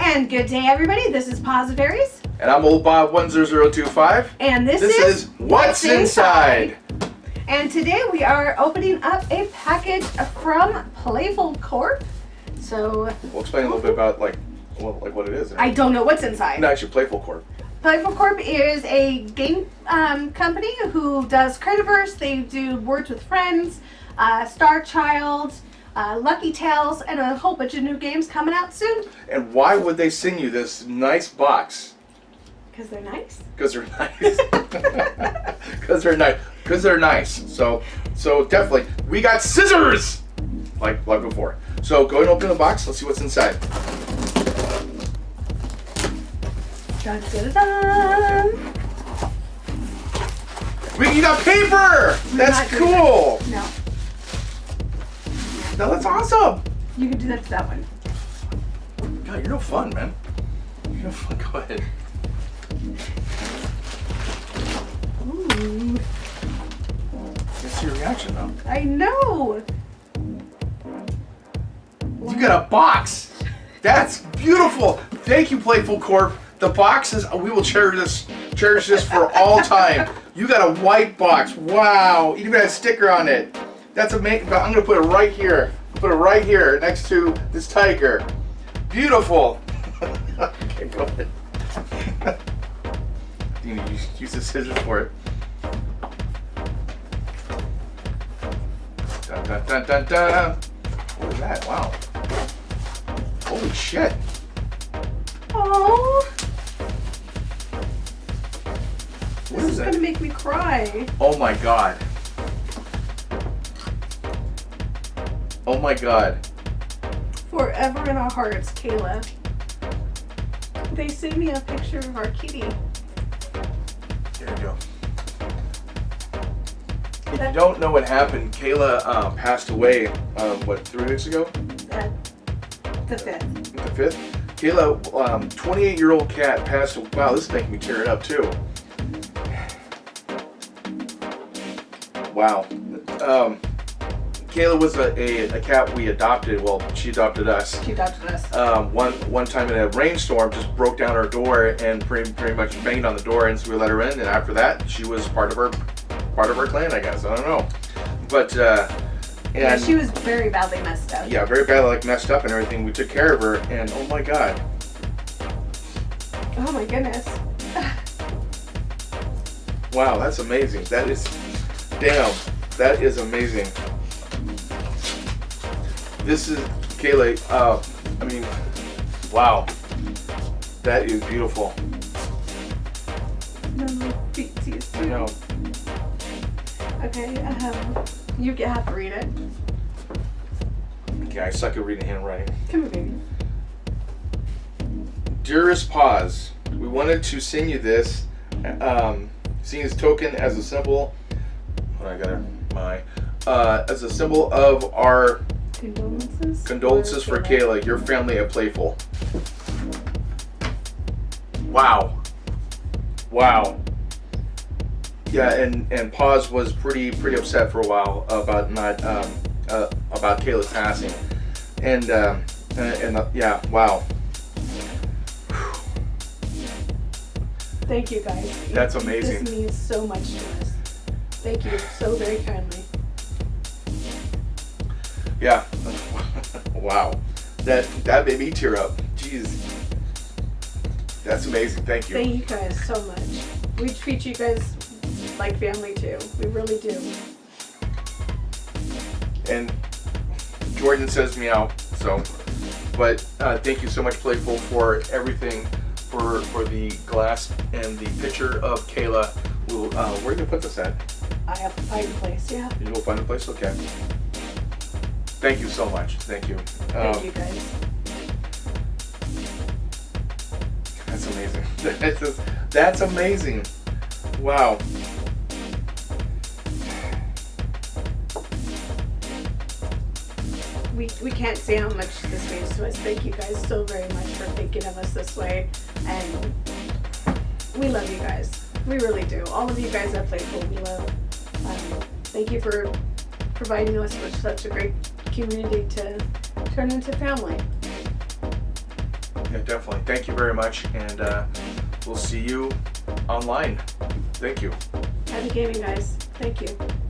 And good day, everybody. This is Paws of Aries. And I'm Old Bob 10025. And this is What's Inside. And today we are opening up a package from Playful Corp. So We'll explain a little bit about what it is. I don't know what's inside. No, actually, Playful Corp. Playful Corp is a game company who does Creativerse. They do Words with Friends, Star Child, Lucky Tales, and a whole bunch of new games coming out soon. And why would they send you this nice box? Because they're nice. Because they're nice. Because they're nice. Because they're nice. So definitely, we got scissors, like before. So go ahead and open the box. Let's see what's inside. Dun, dun, dun. You got paper. That's cool. No. No, that's awesome. You can do that to that one. God, you're no fun, man. You're no fun. Go ahead. Ooh. Let's see your reaction, though. I know. You got a box. That's beautiful. Thank you, Playful Corp. The box is, we will cherish this for all time. You got a white box. Wow. You even got a sticker on it. That's amazing. I'm going to put it right here. Put it right here next to this tiger. Beautiful. Okay, go ahead. You need to use the scissors for it. Dun, dun, dun, dun, dun. What is that? Wow. Holy shit. Oh. What This is is that? gonna make me cry. Oh my god. Oh my god. Forever in our hearts, Kayla. They sent me a picture of our kitty. There you go. If you don't know what happened, Kayla passed away, 3 weeks ago? The 5th. The 5th? Kayla, 28-year-old cat passed away. Wow, this is making me tear it up too. Wow. Kayla was a cat we adopted. Well, she adopted us. She adopted us. One time in a rainstorm, just broke down our door and pretty much banged on the door, and so we let her in. And after that, she was part of our clan, I guess. I don't know, but Yeah, she was very badly messed up. yeah, very badly messed up and everything. We took care of her, and oh my god. Oh my goodness. Wow, that's amazing. That is, damn, that is amazing. This is Kayla. I mean, wow, that is beautiful. No, my feet teeth. I know. Okay, you have to read it. Okay, I suck at reading handwriting. Come here, baby. Dearest Paws, we wanted to send you this, seeing this token as a symbol. Oh, I got it. As a symbol of our condolences for Kayla, your family at Playful. Wow. Wow. Yeah, and Paws was pretty upset for a while about about Kayla's passing, and yeah, wow. Thank you guys. That's amazing. This means so much to us. Thank you so very kindly. Yeah. Wow. That made me tear up. Jeez. That's amazing. Thank you. Thank you guys so much. We treat you guys like family too. We really do. And Jordan says meow. So, but thank you so much, Playful, for everything, for the glass and the picture of Kayla. We'll, where are you gonna put this at? I have to find a place, yeah. You go find a place? Okay. Thank you so much. Thank you. Thank you guys. That's amazing. That's amazing. Wow. We can't say how much this means to us. Thank you guys so very much for thinking of us this way. And we love you guys. We really do. All of you guys at Playful, we love. Thank you for providing us with such a great community to turn into family. Yeah, definitely. Thank you very much, and we'll see you online. Thank you. Happy gaming, guys. Thank you.